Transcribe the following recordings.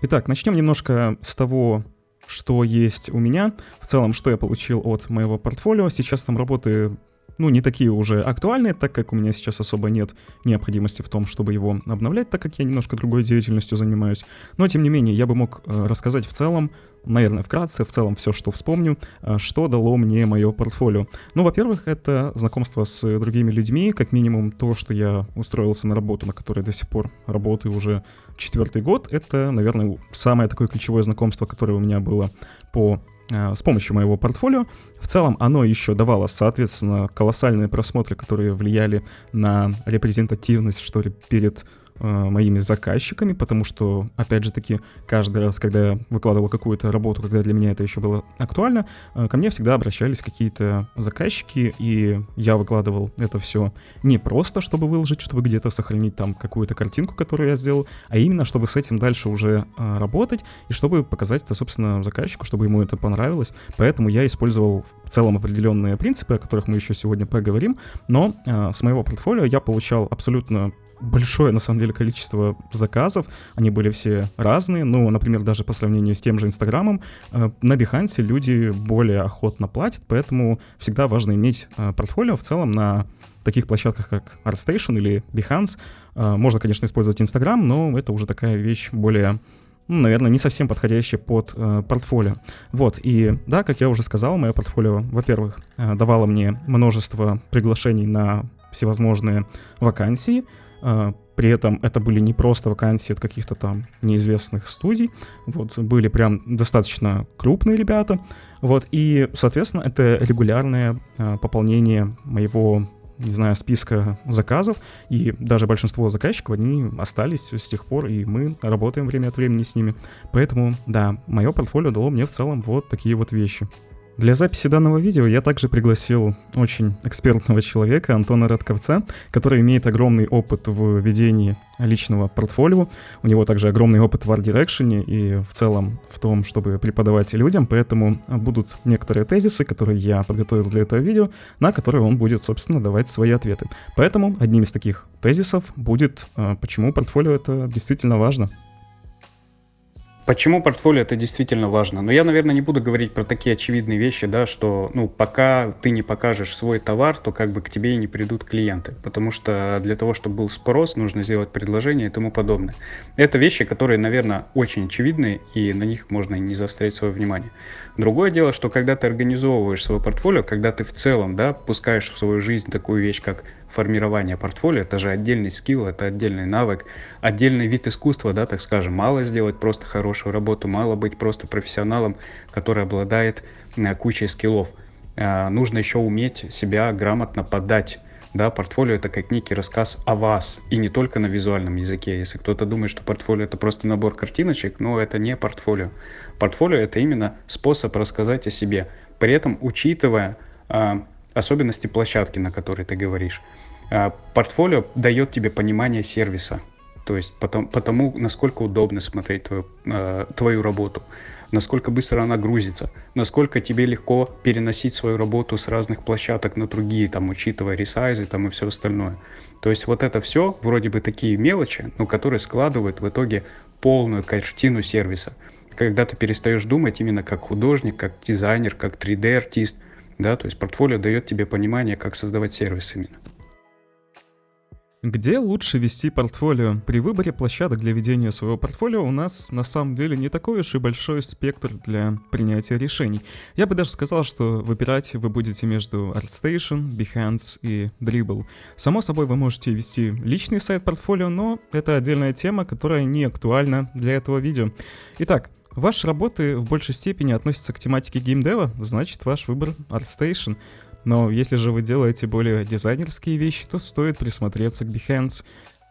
Итак, начнем немножко с того, что есть у меня. В целом, что я получил от моего портфолио. Сейчас там работы, не такие уже актуальные, так как у меня сейчас особо нет необходимости в том, чтобы его обновлять, так как я немножко другой деятельностью занимаюсь. Но, тем не менее, я бы мог рассказать в целом, наверное, вкратце, в целом все, что вспомню, что дало мне мое портфолио. Во-первых, это знакомство с другими людьми, как минимум то, что я устроился на работу, на которой до сих пор работаю уже 4-й год. Это, наверное, самое такое ключевое знакомство, которое у меня было с помощью моего портфолио. В целом оно еще давало, соответственно, колоссальные просмотры, которые влияли на репрезентативность, что ли, перед моими заказчиками, потому что, опять же таки, каждый раз, когда я выкладывал какую-то работу, когда для меня это еще было актуально, ко мне всегда обращались какие-то заказчики, и я выкладывал это все не просто, чтобы выложить, чтобы где-то сохранить там какую-то картинку, которую я сделал, а именно, чтобы с этим дальше уже работать, и чтобы показать это, собственно, заказчику, чтобы ему это понравилось. Поэтому я использовал в целом определенные принципы, о которых мы еще сегодня поговорим, но с моего портфолио я получал абсолютно большое, на самом деле, количество заказов, они были все разные, например, даже по сравнению с тем же Инстаграмом, на Behance люди более охотно платят, поэтому всегда важно иметь портфолио в целом на таких площадках, как ArtStation или Behance. Можно, конечно, использовать Инстаграм, но это уже такая вещь более, наверное, не совсем подходящая под портфолио. И да, как я уже сказал, мое портфолио, во-первых, давало мне множество приглашений на всевозможные вакансии. При этом это были не просто вакансии от каких-то там неизвестных студий, были прям достаточно крупные ребята, и, соответственно, это регулярное пополнение моего, списка заказов, и даже большинство заказчиков, они остались с тех пор, и мы работаем время от времени с ними, поэтому, да, мое портфолио дало мне в целом такие вещи. Для записи данного видео я также пригласил очень экспертного человека, Антона Радковца, который имеет огромный опыт в ведении личного портфолио. У него также огромный опыт в арт-дирекшене и в целом в том, чтобы преподавать людям, поэтому будут некоторые тезисы, которые я подготовил для этого видео, на которые он будет, собственно, давать свои ответы. Поэтому одним из таких тезисов будет, почему портфолио это действительно важно. Почему портфолио это действительно важно? Но я, наверное, не буду говорить про такие очевидные вещи, да, что, пока ты не покажешь свой товар, то как бы к тебе и не придут клиенты, потому что для того, чтобы был спрос, нужно сделать предложение и тому подобное. Это вещи, которые, наверное, очень очевидны, и на них можно не заострять свое внимание. Другое дело, что когда ты организовываешь свое портфолио, когда ты в целом, да, пускаешь в свою жизнь такую вещь, как формирование портфолио, это же отдельный скилл, это отдельный навык, отдельный вид искусства, да, так скажем. Мало сделать просто хорошую работу, мало быть просто профессионалом, который обладает кучей скиллов. Нужно еще уметь себя грамотно подать. Да, портфолио — это как некий рассказ о вас, и не только на визуальном языке. Если кто-то думает, что портфолио — это просто набор картиночек, но это не портфолио. Портфолио — это именно способ рассказать о себе, при этом учитывая особенности площадки, на которой ты говоришь. Портфолио дает тебе понимание сервиса, то есть потому насколько удобно смотреть твою работу, насколько быстро она грузится, насколько тебе легко переносить свою работу с разных площадок на другие, учитывая ресайзы и все остальное. То есть это все вроде бы такие мелочи, но которые складывают в итоге полную картину сервиса. Когда ты перестаешь думать именно как художник, как дизайнер, как 3D-артист, да, то есть портфолио дает тебе понимание, как создавать сервис именно. Где лучше вести портфолио? При выборе площадок для ведения своего портфолио у нас на самом деле не такой уж и большой спектр для принятия решений. Я бы даже сказал, что выбирать вы будете между ArtStation, Behance и Dribbble. Само собой, вы можете вести личный сайт портфолио, но это отдельная тема, которая не актуальна для этого видео. Итак, ваши работы в большей степени относятся к тематике геймдева, значит ваш выбор ArtStation. Но если же вы делаете более дизайнерские вещи, то стоит присмотреться к Behance.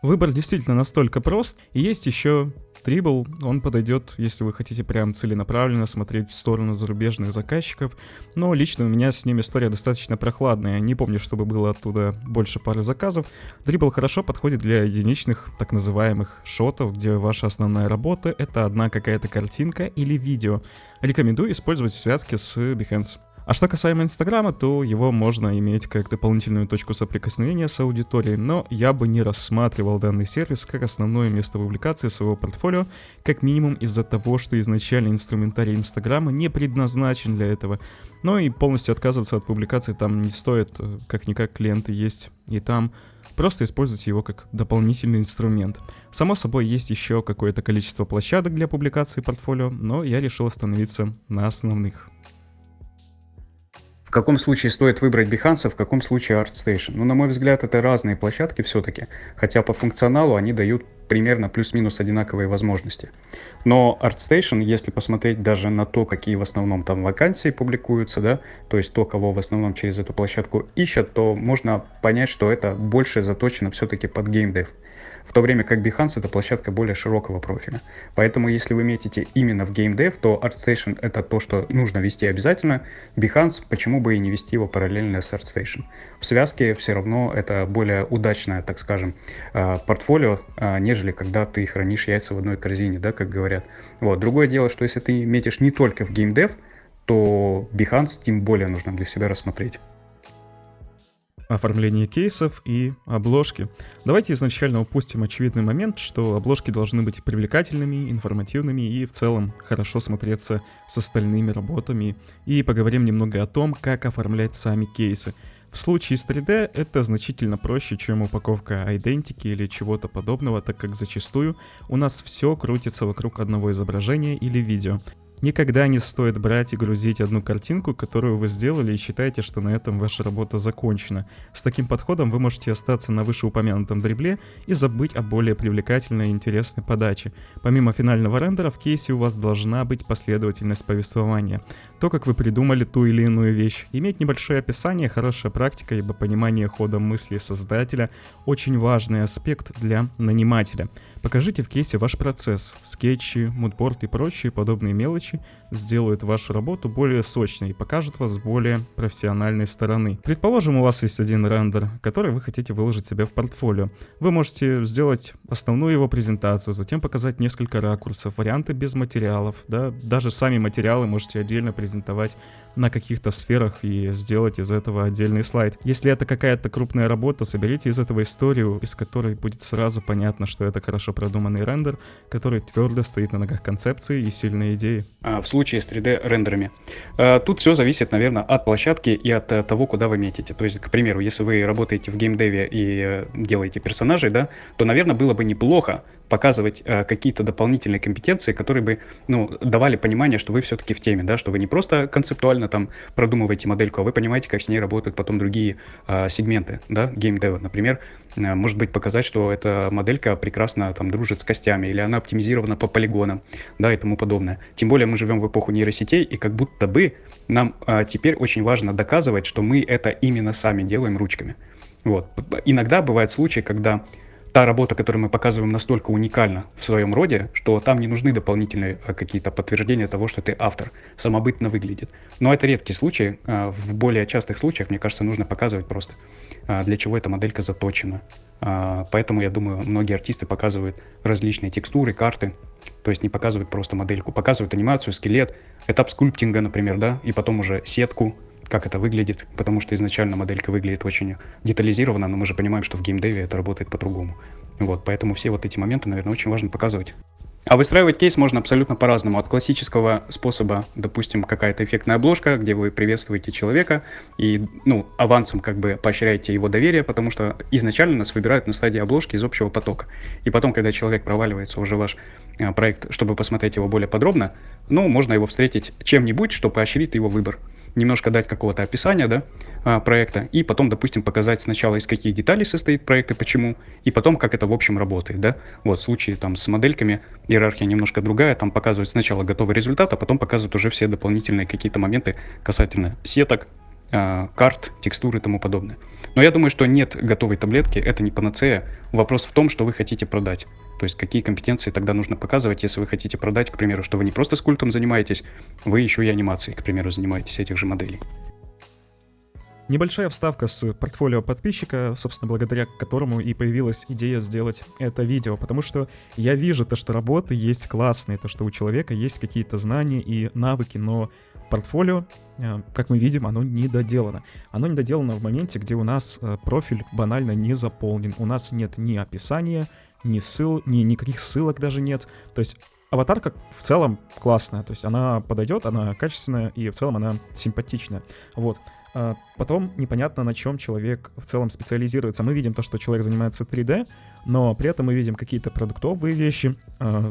Выбор действительно настолько прост, и есть еще Dribbble, он подойдет, если вы хотите прям целенаправленно смотреть в сторону зарубежных заказчиков, но лично у меня с ним история достаточно прохладная, не помню, чтобы было оттуда больше пары заказов. Dribbble хорошо подходит для единичных так называемых шотов, где ваша основная работа — это одна какая-то картинка или видео. Рекомендую использовать в связке с Behance. А что касаемо Инстаграма, то его можно иметь как дополнительную точку соприкосновения с аудиторией, но я бы не рассматривал данный сервис как основное место публикации своего портфолио, как минимум из-за того, что изначально инструментарий Инстаграма не предназначен для этого. Но и полностью отказываться от публикации там не стоит, как-никак клиенты есть и там. Просто используйте его как дополнительный инструмент. Само собой, есть еще какое-то количество площадок для публикации портфолио, но я решил остановиться на основных. В каком случае стоит выбрать Behance, а в каком случае ArtStation? Ну, на мой взгляд, это разные площадки все-таки, хотя по функционалу они дают примерно плюс-минус одинаковые возможности. Но ArtStation, если посмотреть даже на то, какие в основном там вакансии публикуются, да, то есть то, кого в основном через эту площадку ищут, то можно понять, что это больше заточено все-таки под геймдев. В то время как Behance — это площадка более широкого профиля. Поэтому если вы метите именно в геймдев, то ArtStation — это то, что нужно вести обязательно. Behance, почему бы и не вести его параллельно с ArtStation. В связке все равно это более удачное, так скажем, портфолио, нежели когда ты хранишь яйца в одной корзине, да, как говорят. Вот. Другое дело, что если ты метишь не только в геймдев, то Behance тем более нужно для себя рассмотреть. Оформление кейсов и обложки. Давайте изначально упустим очевидный момент, что обложки должны быть привлекательными, информативными и в целом хорошо смотреться с остальными работами. И поговорим немного о том, как оформлять сами кейсы. В случае с 3D это значительно проще, чем упаковка идентики или чего-то подобного, так как зачастую у нас все крутится вокруг одного изображения или видео. Никогда не стоит брать и грузить одну картинку, которую вы сделали, и считаете, что на этом ваша работа закончена. С таким подходом вы можете остаться на вышеупомянутом дрибле и забыть о более привлекательной и интересной подаче. Помимо финального рендера, в кейсе у вас должна быть последовательность повествования. То, как вы придумали ту или иную вещь. Иметь небольшое описание — хорошая практика, ибо понимание хода мысли создателя — очень важный аспект для нанимателя. Покажите в кейсе ваш процесс. Скетчи, мудборд и прочие подобные мелочи сделают вашу работу более сочной и покажут вас с более профессиональной стороны. Предположим, у вас есть один рендер, который вы хотите выложить себе в портфолио. Вы можете сделать основную его презентацию, затем показать несколько ракурсов, варианты без материалов, да, даже сами материалы можете отдельно презентовать на каких-то сферах и сделать из этого отдельный слайд. Если это какая-то крупная работа, соберите из этого историю, из которой будет сразу понятно, что это хорошо продуманный рендер, который твердо стоит на ногах концепции и сильной идеи. В случае с 3D-рендерами. Тут все зависит, наверное, от площадки и от того, куда вы метите. То есть, к примеру, если вы работаете в геймдеве и делаете персонажей, да, то, наверное, было бы неплохо показывать какие-то дополнительные компетенции, которые бы, давали понимание, что вы все-таки в теме, да, что вы не просто концептуально там продумываете модельку, а вы понимаете, как с ней работают потом другие сегменты, да, геймдева. Например, может быть, показать, что эта моделька прекрасно там дружит с костями, или она оптимизирована по полигонам, да, и тому подобное. Тем более мы живем в эпоху нейросетей, и как будто бы нам теперь очень важно доказывать, что мы это именно сами делаем ручками. Вот. Иногда бывают случаи, когда та работа, которую мы показываем, настолько уникальна в своем роде, что там не нужны дополнительные какие-то подтверждения того, что ты автор. Самобытно выглядит. Но это редкие случаи. В более частых случаях, мне кажется, нужно показывать просто, для чего эта моделька заточена. Поэтому, я думаю, многие артисты показывают различные текстуры, карты. То есть не показывают просто модельку. Показывают анимацию, скелет, этап скульптинга, например, да, и потом уже сетку, как это выглядит, потому что изначально моделька выглядит очень детализированно, но мы же понимаем, что в геймдеве это работает по-другому. Вот, поэтому все вот эти моменты, наверное, очень важно показывать. А выстраивать кейс можно абсолютно по-разному. От классического способа, допустим, какая-то эффектная обложка, где вы приветствуете человека и, авансом как бы поощряете его доверие, потому что изначально нас выбирают на стадии обложки из общего потока. И потом, когда человек проваливается уже в ваш проект, чтобы посмотреть его более подробно, можно его встретить чем-нибудь, что поощрит его выбор. Немножко дать какого-то описания, да, проекта, и потом, допустим, показать сначала, из каких деталей состоит проект и почему, и потом, как это в общем работает, да. Вот, в случае там с модельками иерархия немножко другая, там показывают сначала готовый результат, а потом показывают уже все дополнительные какие-то моменты касательно сеток, карт, текстур и тому подобное. Но я думаю, что нет готовой таблетки, это не панацея. Вопрос в том, что вы хотите продать. То есть какие компетенции тогда нужно показывать, если вы хотите продать, к примеру, что вы не просто скульптом занимаетесь, вы еще и анимацией, к примеру, занимаетесь этих же моделей. Небольшая вставка с портфолио подписчика, собственно, благодаря которому и появилась идея сделать это видео, потому что я вижу то, что работы есть классные, то, что у человека есть какие-то знания и навыки, но портфолио, как мы видим, оно недоделано. Оно недоделано в моменте, где у нас профиль банально не заполнен. У нас нет ни описания, никаких ссылок даже нет. То есть аватарка в целом классная, то есть она подойдет, она качественная и в целом она симпатичная. Вот. Потом непонятно, на чем человек в целом специализируется. Мы видим то, что человек занимается 3D, но при этом мы видим какие-то продуктовые вещи,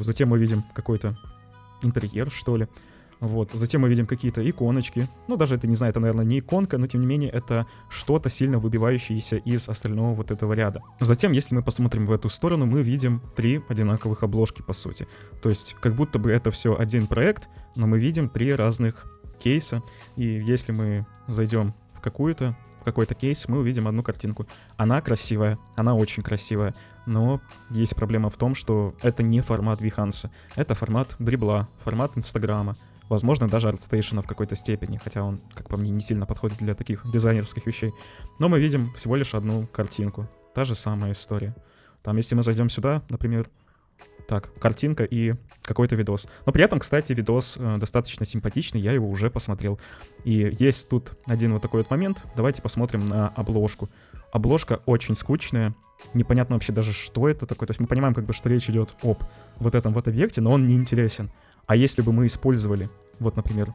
затем мы видим какой-то интерьер, что ли. Вот, затем мы видим какие-то иконочки. Ну, даже это, не знаю, это, наверное, не иконка, но, тем не менее, это что-то сильно выбивающееся из остального вот этого ряда. Затем, если мы посмотрим в эту сторону, мы видим 3 одинаковых обложки, по сути. То есть, как будто бы это все один проект, но мы видим 3 разных кейса. И если мы зайдем в какой-то кейс, мы увидим одну картинку. Она красивая, она очень красивая, но есть проблема в том, что это не формат Behance, это формат дрибла, формат Инстаграма, возможно, даже ArtStation в какой-то степени, хотя он, как по мне, не сильно подходит для таких дизайнерских вещей. Но мы видим всего лишь одну картинку. Та же самая история. Там, если мы зайдем сюда, например, так, картинка и какой-то видос. Но при этом, кстати, видос достаточно симпатичный, я его уже посмотрел. И есть тут один вот такой вот момент. Давайте посмотрим на обложку. Обложка очень скучная. Непонятно вообще даже, что это такое. То есть мы понимаем, как бы, что речь идет об вот этом вот объекте, но он не интересен. А если бы мы использовали, вот, например,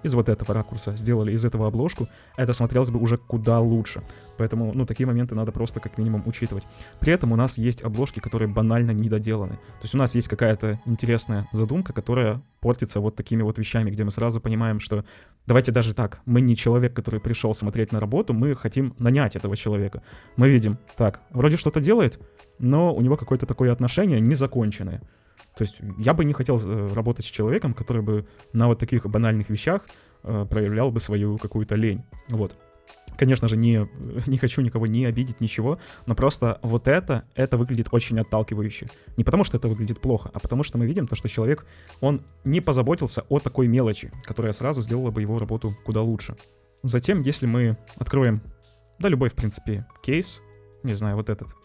из вот этого ракурса, сделали из этого обложку, это смотрелось бы уже куда лучше. Поэтому, ну, такие моменты надо просто как минимум учитывать. При этом у нас есть обложки, которые банально недоделаны. То есть у нас есть какая-то интересная задумка, которая портится вот такими вот вещами, где мы сразу понимаем, что давайте даже так, мы не человек, который пришел смотреть на работу, мы хотим нанять этого человека. Мы видим, так, вроде что-то делает, но у него какое-то такое отношение незаконченное. То есть я бы не хотел работать с человеком, который бы на вот таких банальных вещах проявлял бы свою какую-то лень. Вот. Конечно же, не хочу никого не обидеть, ничего, но просто вот это выглядит очень отталкивающе. Не потому, что это выглядит плохо, а потому, что мы видим то, что человек, он не позаботился о такой мелочи, которая сразу сделала бы его работу куда лучше. Затем, если мы откроем, да, любой, в принципе, кейс, не знаю, вот этот,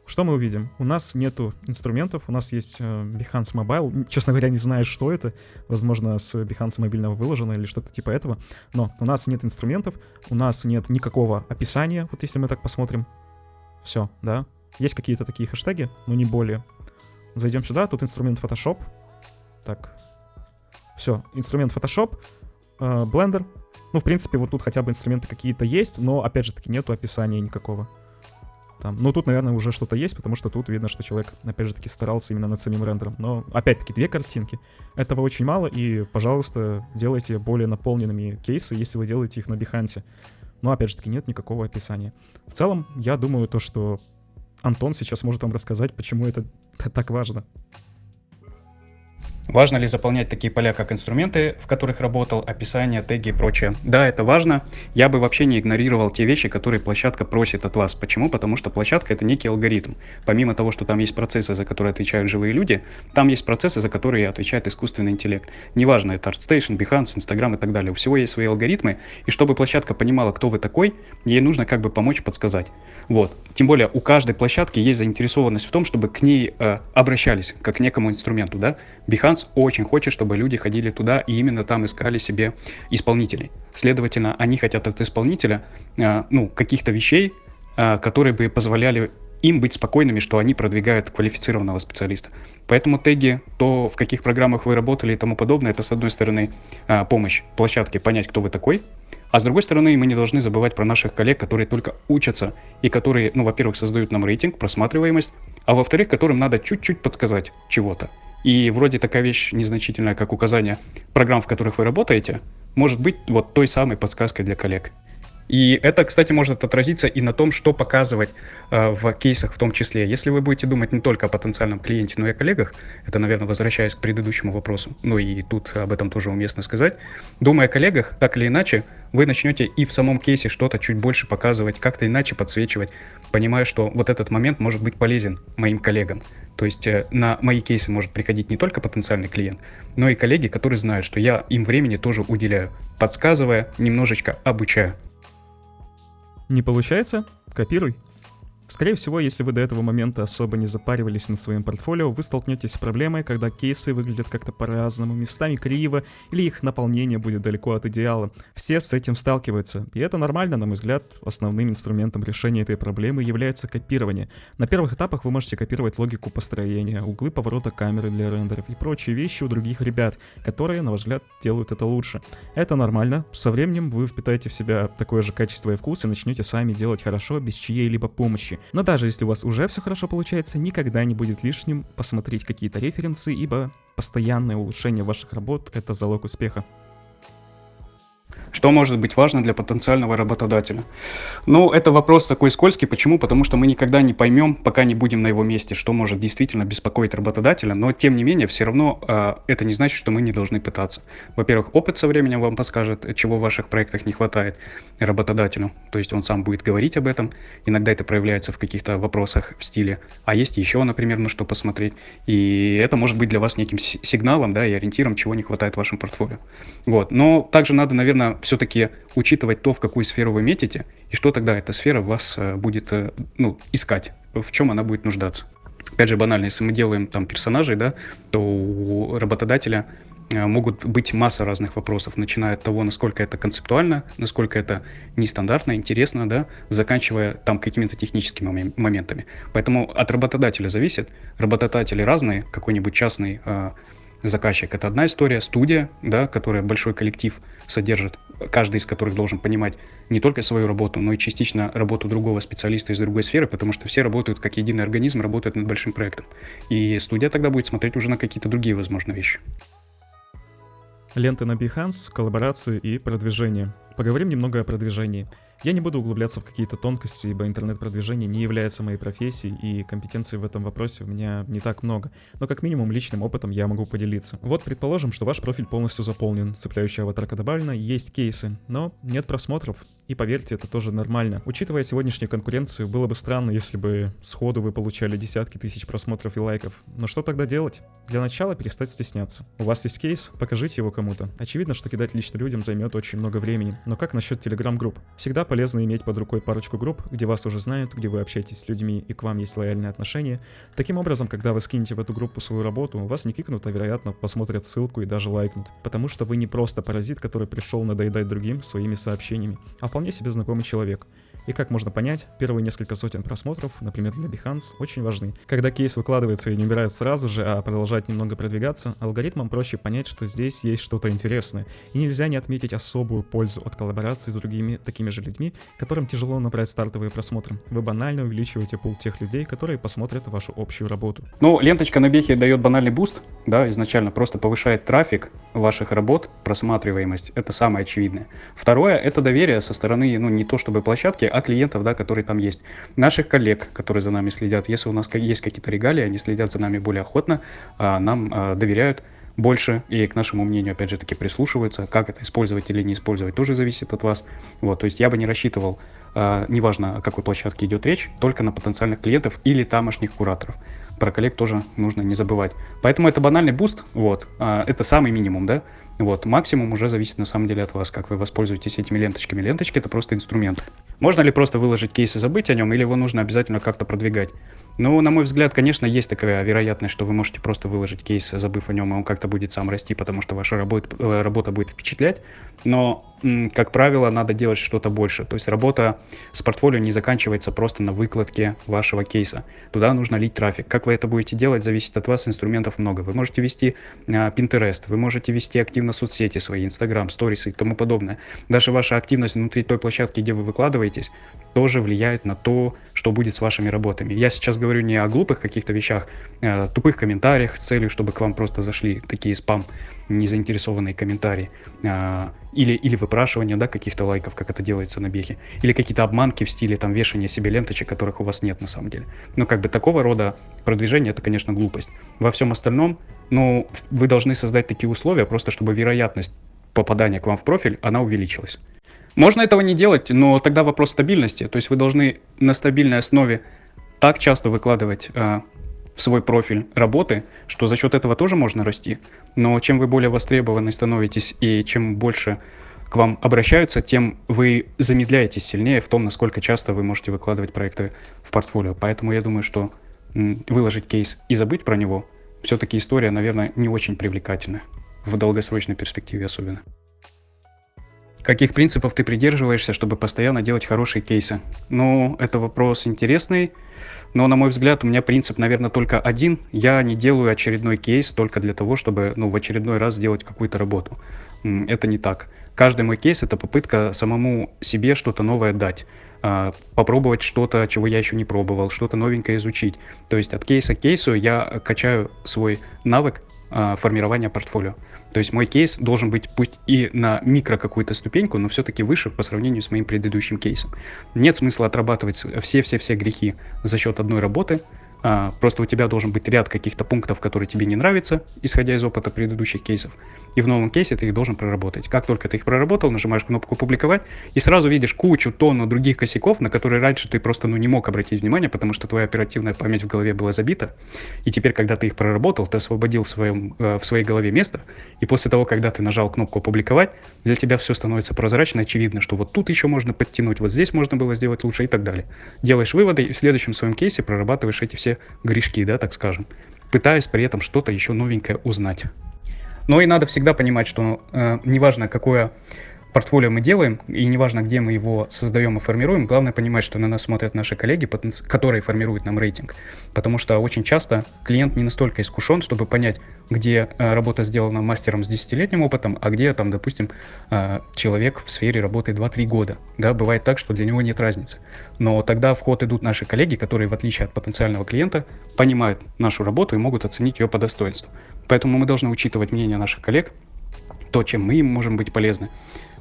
что мы увидим? У нас нету инструментов, у нас есть Behance Mobile. Честно говоря, не знаю, что это. Возможно, с Behance мобильного выложено или что-то типа этого. Но у нас нет инструментов, у нас нет никакого описания, вот если мы так посмотрим. Все, да? Есть какие-то такие хэштеги, но не более. Зайдем сюда, тут инструмент Photoshop. Так. Все, инструмент Photoshop, Blender. Ну, в принципе, вот тут хотя бы инструменты какие-то есть, но, опять же таки, нету описания никакого. Там. Ну, тут, наверное, уже что-то есть, потому что тут видно, что человек, опять же таки, старался именно над самим рендером. Но, опять-таки, 2 картинки. Этого очень мало, и, пожалуйста, делайте более наполненными кейсы, если вы делаете их на Behance. Но, опять же таки, нет никакого описания. В целом, я думаю, то, что Антон сейчас может вам рассказать, почему это так важно. Важно ли заполнять такие поля, как инструменты, в которых работал, описание, теги и прочее? Да, это важно. Я бы вообще не игнорировал те вещи, которые площадка просит от вас. Почему? Потому что площадка — это некий алгоритм. Помимо того, что там есть процессы, за которые отвечают живые люди, там есть процессы, за которые отвечает искусственный интеллект. Неважно, это ArtStation, Behance, Instagram и так далее. У всего есть свои алгоритмы, и чтобы площадка понимала, кто вы такой, ей нужно как бы помочь, подсказать. Вот. Тем более, у каждой площадки есть заинтересованность в том, чтобы к ней обращались, как к некому инструменту, да? Behance очень хочет, чтобы люди ходили туда и именно там искали себе исполнителей. Следовательно, они хотят от исполнителя, каких-то вещей, которые бы позволяли им быть спокойными, что они продвигают квалифицированного специалиста. Поэтому теги, то, в каких программах вы работали и тому подобное, это, с одной стороны, помощь площадке понять, кто вы такой, а с другой стороны, мы не должны забывать про наших коллег, которые только учатся и которые, во-первых, создают нам рейтинг, просматриваемость, а во-вторых, которым надо чуть-чуть подсказать чего-то. И вроде такая вещь незначительная, как указание программ, в которых вы работаете, может быть вот той самой подсказкой для коллег. И это, кстати, может отразиться и на том, что показывать в кейсах в том числе. Если вы будете думать не только о потенциальном клиенте, но и о коллегах, это, наверное, возвращаясь к предыдущему вопросу, и тут об этом тоже уместно сказать, думая о коллегах, так или иначе, вы начнете и в самом кейсе что-то чуть больше показывать, как-то иначе подсвечивать, понимая, что вот этот момент может быть полезен моим коллегам. То есть на мои кейсы может приходить не только потенциальный клиент, но и коллеги, которые знают, что я им времени тоже уделяю, подсказывая, немножечко обучаю. Не получается? Копируй. Скорее всего, если вы до этого момента особо не запаривались над своим портфолио, вы столкнетесь с проблемой, когда кейсы выглядят как-то по-разному, местами криво, или их наполнение будет далеко от идеала. Все с этим сталкиваются, и это нормально, на мой взгляд. Основным инструментом решения этой проблемы является копирование. На первых этапах вы можете копировать логику построения, углы поворота камеры для рендеров и прочие вещи у других ребят, которые, на ваш взгляд, делают это лучше. Это нормально, со временем вы впитаете в себя такое же качество и вкус и начнете сами делать хорошо без чьей-либо помощи. Но даже если у вас уже все хорошо получается, никогда не будет лишним посмотреть какие-то референсы, ибо постоянное улучшение ваших работ — это залог успеха. Что может быть важно для потенциального работодателя? Ну, это вопрос такой скользкий. Почему? Потому что мы никогда не поймем, пока не будем на его месте, что может действительно беспокоить работодателя. Но, тем не менее, все равно это не значит, что мы не должны пытаться. Во-первых, опыт со временем вам подскажет, чего в ваших проектах не хватает работодателю. То есть он сам будет говорить об этом. Иногда это проявляется в каких-то вопросах в стиле «а есть еще, например, на что посмотреть». И это может быть для вас неким сигналом, да, и ориентиром, чего не хватает в вашем портфолио. Вот. Но также надо, наверное, все-таки учитывать то, в какую сферу вы метите, и что тогда эта сфера вас будет искать, в чем она будет нуждаться. Опять же, банально, если мы делаем там персонажей, да, то у работодателя могут быть масса разных вопросов, начиная от того, насколько это концептуально, насколько это нестандартно, интересно, да, заканчивая там какими-то техническими моментами. Поэтому от работодателя зависит. Работодатели разные, какой-нибудь частный заказчик — это одна история, студия, да, которая большой коллектив содержит, каждый из которых должен понимать не только свою работу, но и частично работу другого специалиста из другой сферы, потому что все работают как единый организм, работают над большим проектом. И студия тогда будет смотреть уже на какие-то другие, возможно, вещи. Ленты на Behance, коллаборации и продвижение. Поговорим немного о продвижении. Я не буду углубляться в какие-то тонкости, ибо интернет-продвижение не является моей профессией, и компетенций в этом вопросе у меня не так много. Но как минимум личным опытом я могу поделиться. Вот предположим, что ваш профиль полностью заполнен, цепляющая аватарка добавлена, есть кейсы, но нет просмотров. И поверьте, это тоже нормально. Учитывая сегодняшнюю конкуренцию, было бы странно, если бы сходу вы получали десятки тысяч просмотров и лайков. Но что тогда делать? Для начала перестать стесняться. У вас есть кейс, покажите его кому-то. Очевидно, что кидать лично людям займет очень много времени. Но как насчет телеграм-групп? Всегда полезно иметь под рукой парочку групп, где вас уже знают, где вы общаетесь с людьми и к вам есть лояльные отношения. Таким образом, когда вы скинете в эту группу свою работу, вас не кикнут, а вероятно посмотрят ссылку и даже лайкнут. Потому что вы не просто паразит, который пришел надоедать другим своими сообщениями, а вполне себе знакомый человек. И как можно понять, первые несколько сотен просмотров, например, для Behance, очень важны. Когда кейс выкладывается и не убирают сразу же, а продолжает немного продвигаться, алгоритмам проще понять, что здесь есть что-то интересное. И нельзя не отметить особую пользу от коллаборации с другими такими же людьми, которым тяжело набрать стартовые просмотры. Вы банально увеличиваете пул тех людей, которые посмотрят вашу общую работу. Ну, ленточка на Бехе дает банальный буст, да, изначально просто повышает трафик ваших работ, просматриваемость, это самое очевидное. Второе, это доверие со стороны, не то чтобы площадки, а клиентов, да, которые там есть. Наших коллег, которые за нами следят. Если у нас есть какие-то регалии, они следят за нами более охотно, нам доверяют больше и к нашему мнению, опять же таки, прислушиваются. Как это использовать или не использовать, тоже зависит от вас. Вот, то есть я бы не рассчитывал, неважно, о какой площадке идет речь, только на потенциальных клиентов или тамошних кураторов. Про коллег тоже нужно не забывать. Поэтому это банальный буст, вот, это самый минимум, да. Вот, максимум уже зависит на самом деле от вас, как вы воспользуетесь этими ленточками. Ленточки — это просто инструмент. Можно ли просто выложить кейс и забыть о нем, или его нужно обязательно как-то продвигать? Ну, на мой взгляд, конечно, есть такая вероятность, что вы можете просто выложить кейс, забыв о нем, и он как-то будет сам расти, потому что ваша работа будет впечатлять. Но, как правило, надо делать что-то больше. То есть работа с портфолио не заканчивается просто на выкладке вашего кейса. Туда нужно лить трафик. Как вы это будете делать, зависит от вас, инструментов много. Вы можете вести Pinterest, вы можете вести активно соцсети свои, Instagram, сторисы и тому подобное. Даже ваша активность внутри той площадки, где вы выкладываетесь, тоже влияет на то, что будет с вашими работами. Я сейчас говорю не о глупых каких-то вещах, тупых комментариях с целью, чтобы к вам просто зашли такие спам, незаинтересованные комментарии, или выпрашивание, да, каких-то лайков, как это делается на Бехе, или какие-то обманки в стиле там вешания себе ленточек, которых у вас нет на самом деле. Но как бы такого рода продвижение — это, конечно, глупость. Во всем остальном, вы должны создать такие условия, просто чтобы вероятность попадания к вам в профиль, она увеличилась. Можно этого не делать, но тогда вопрос стабильности. То есть вы должны на стабильной основе так часто выкладывать в свой профиль работы, что за счет этого тоже можно расти. Но чем вы более востребованы становитесь и чем больше к вам обращаются, тем вы замедляетесь сильнее в том, насколько часто вы можете выкладывать проекты в портфолио. Поэтому я думаю, что выложить кейс и забыть про него, все-таки история, наверное, не очень привлекательна, в долгосрочной перспективе особенно. Каких принципов ты придерживаешься, чтобы постоянно делать хорошие кейсы? Ну, это вопрос интересный, но, на мой взгляд, у меня принцип, наверное, только один. Я не делаю очередной кейс только для того, чтобы, в очередной раз сделать какую-то работу. Это не так. Каждый мой кейс — это попытка самому себе что-то новое дать. Попробовать что-то, чего я еще не пробовал, что-то новенькое изучить. То есть от кейса к кейсу я качаю свой навык формирования портфолио. То есть мой кейс должен быть пусть и на микро какую-то ступеньку, но все-таки выше по сравнению с моим предыдущим кейсом. Нет смысла отрабатывать все грехи за счет одной работы. Просто у тебя должен быть ряд каких-то пунктов, которые тебе не нравятся, исходя из опыта предыдущих кейсов. И в новом кейсе ты их должен проработать. Как только ты их проработал, нажимаешь кнопку «Публиковать», и сразу видишь тонну других косяков, на которые раньше ты просто не мог обратить внимание, потому что твоя оперативная память в голове была забита. И теперь, когда ты их проработал, ты освободил в своей голове место, и после того, когда ты нажал кнопку «Публиковать», для тебя все становится прозрачно, очевидно, что вот тут еще можно подтянуть, вот здесь можно было сделать лучше и так далее. Делаешь выводы, и в следующем своем кейсе прорабатываешь эти все грешки, да, так скажем, пытаясь при этом что-то еще новенькое узнать. Но и надо всегда понимать, что неважно, какое портфолио мы делаем, и неважно, где мы его создаем и формируем, главное понимать, что на нас смотрят наши коллеги, которые формируют нам рейтинг. Потому что очень часто клиент не настолько искушен, чтобы понять, где работа сделана мастером с 10-летним опытом, а где, там, допустим, человек в сфере работает 2-3 года. Да, бывает так, что для него нет разницы. Но тогда в ход идут наши коллеги, которые, в отличие от потенциального клиента, понимают нашу работу и могут оценить ее по достоинству. Поэтому мы должны учитывать мнение наших коллег, то, чем мы им можем быть полезны.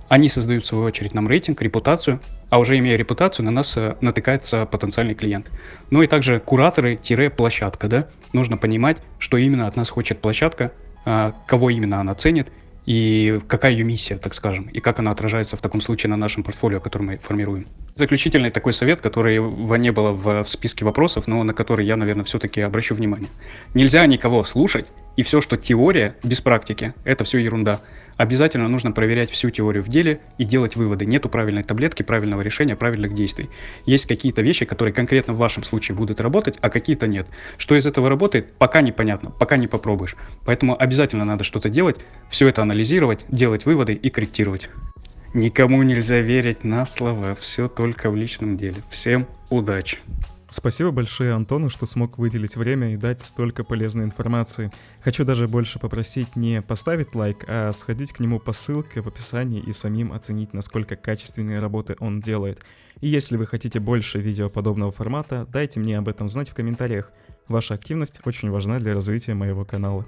Они создают, в свою очередь, нам рейтинг, репутацию, а уже имея репутацию, на нас натыкается потенциальный клиент. Ну и также кураторы-площадка, да? Нужно понимать, что именно от нас хочет площадка, кого именно она ценит, и какая ее миссия, так скажем, и как она отражается в таком случае на нашем портфолио, которое мы формируем. Заключительный такой совет, который не было в списке вопросов, но на который я, наверное, все-таки обращу внимание. Нельзя никого слушать, и все, что теория без практики, это все ерунда. Обязательно нужно проверять всю теорию в деле и делать выводы. Нету правильной таблетки, правильного решения, правильных действий. Есть какие-то вещи, которые конкретно в вашем случае будут работать, а какие-то нет. Что из этого работает, пока непонятно, пока не попробуешь. Поэтому обязательно надо что-то делать, все это анализировать, делать выводы и корректировать. Никому нельзя верить на слово, все только в личном деле. Всем удачи! Спасибо большое Антону, что смог выделить время и дать столько полезной информации. Хочу даже больше попросить не поставить лайк, а сходить к нему по ссылке в описании и самим оценить, насколько качественные работы он делает. И если вы хотите больше видео подобного формата, дайте мне об этом знать в комментариях. Ваша активность очень важна для развития моего канала.